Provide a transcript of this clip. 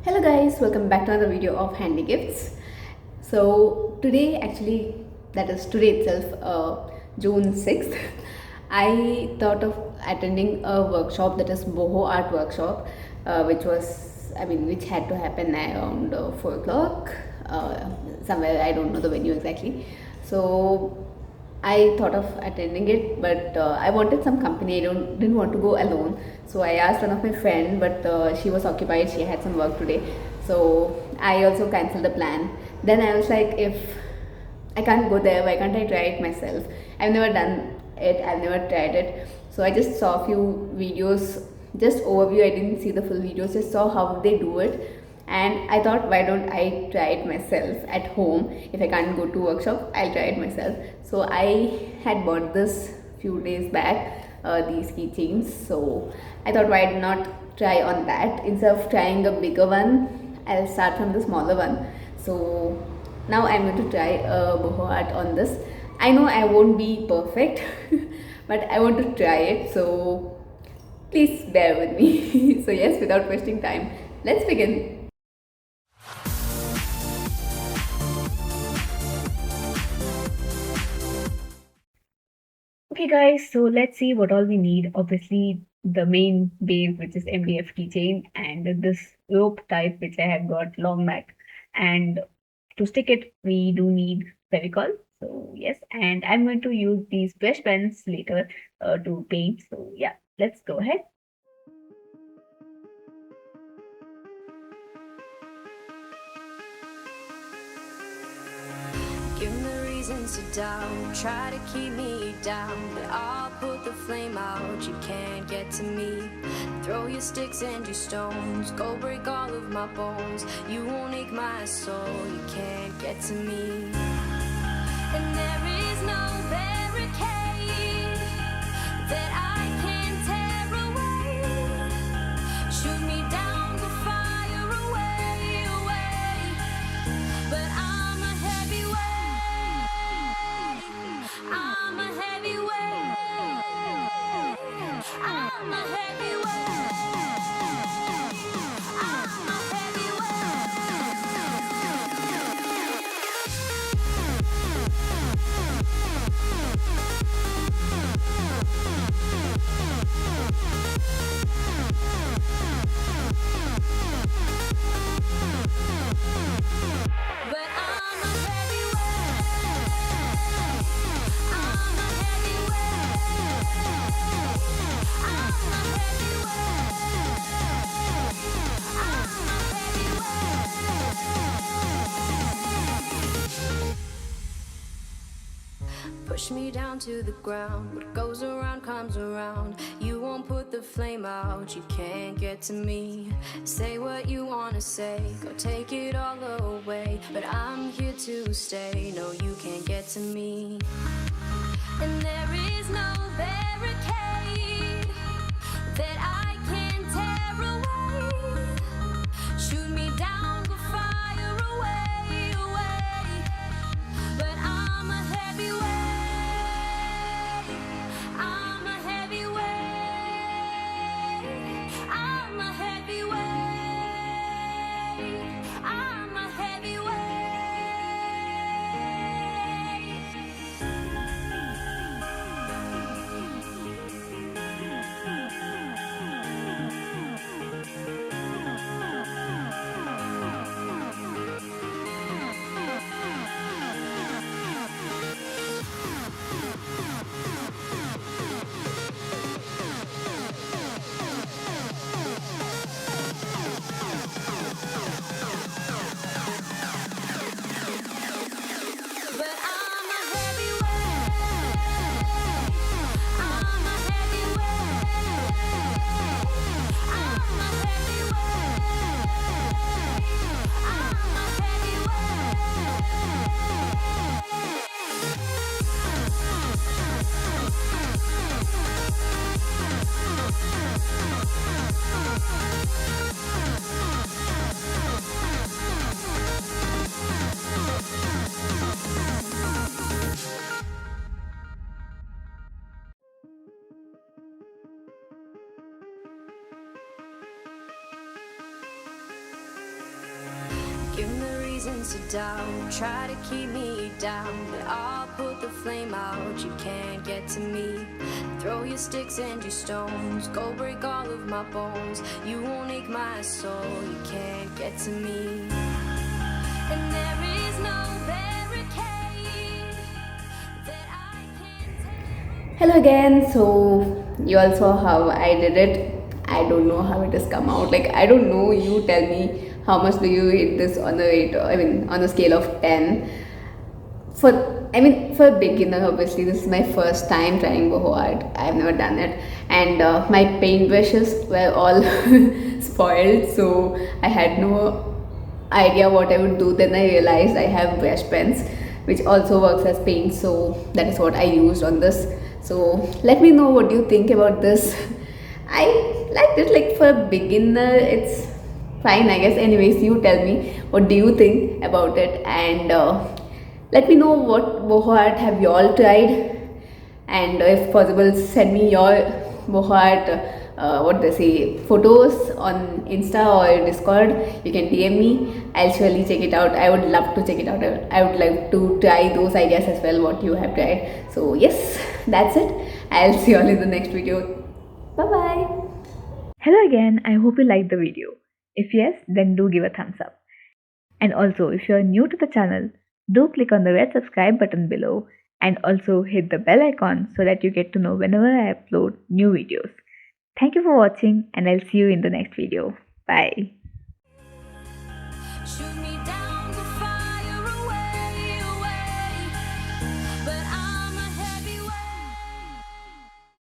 Hello guys, welcome back to another video of Handy Gifts. So today actually, that is today itself, June 6th, I thought of attending a workshop, that is boho art workshop, which had to happen around 4 o'clock, somewhere, I don't know the venue exactly. So I thought of attending it, but I wanted some company. Didn't want to go alone. So I asked one of my friend, but she was occupied. She had some work today, so I also cancelled the plan. Then I was like, if I can't go there, why can't I try it myself? I've never done it. I've never tried it. So I just saw a few videos, just overview. I didn't see the full videos. Just saw how they do it, and I thought, why don't I try it myself at home? If I can't go to workshop, I'll try it myself. So I had bought this few days back, these keychains. So I thought, why not try on that instead of trying a bigger one? I'll start from the smaller one. So now I'm going to try a boho art on this. I know I won't be perfect, but I want to try it. So please bear with me. So yes, without wasting time, let's begin. Okay guys, so let's see what all we need. Obviously the main base, which is MDF keychain, and this rope type which I have got long back, and to stick it we do need fevicol. So yes, and I'm going to use these brush pens later to paint. So yeah, let's go ahead. Give me reasons to doubt, try to keep me down, but I'll put the flame out, you can't get to me. Throw your sticks and your stones, go break all of my bones, you won't ache my soul, you can't get to me. And there is no barricade that I can tear away. Shoot me down, go fire away, away. But I'm a heavyweight, I'm a heavyweight, I'm a heavyweight, I'm a push me down to the ground. What goes around comes around. You won't put the flame out, you can't get to me. Say what you wanna say, go take it all away, but I'm here to stay. No, you can't get to me. And there is no barricade that I can tear away. Shoot me down, go fire away, away. But I'm a heavyweight, I'm a heavyweight, I'm a heavyweight, I'm a heavyweight. reasons to doubt, try to keep me down, but I'll put the flame out. You can't get to me. Throw your sticks and your stones, go break all of my bones. You won't ache my soul. You can't get to me. And there is no barricade that I can't take. Hello again. So you all saw how I did it. I don't know how it has come out. Like I don't know. You tell me how much do you rate this on a rate? I mean on a scale of 10. For a beginner, obviously this is my first time trying boho art. I've never done it, and my paintbrushes were all spoiled, so I had no idea what I would do. Then I realized I have brush pens which also works as paint, so that is what I used on this. So let me know what you think about this. I liked it. Like for a beginner it's fine, I guess. Anyways, you tell me what do you think about it, and let me know what boho art have you all tried, and if possible send me your boho art what they say photos on Insta or Discord. You can DM me. I'll surely check it out. I would love to check it out. I would like to try those ideas as well what you have tried. So yes, that's it. I'll see you all in the next video. Bye bye. Hello again, I hope you liked the video. If yes, then do give a thumbs up. And also, if you are new to the channel, do click on the red subscribe button below and also hit the bell icon so that you get to know whenever I upload new videos. Thank you for watching and I'll see you in the next video. Bye.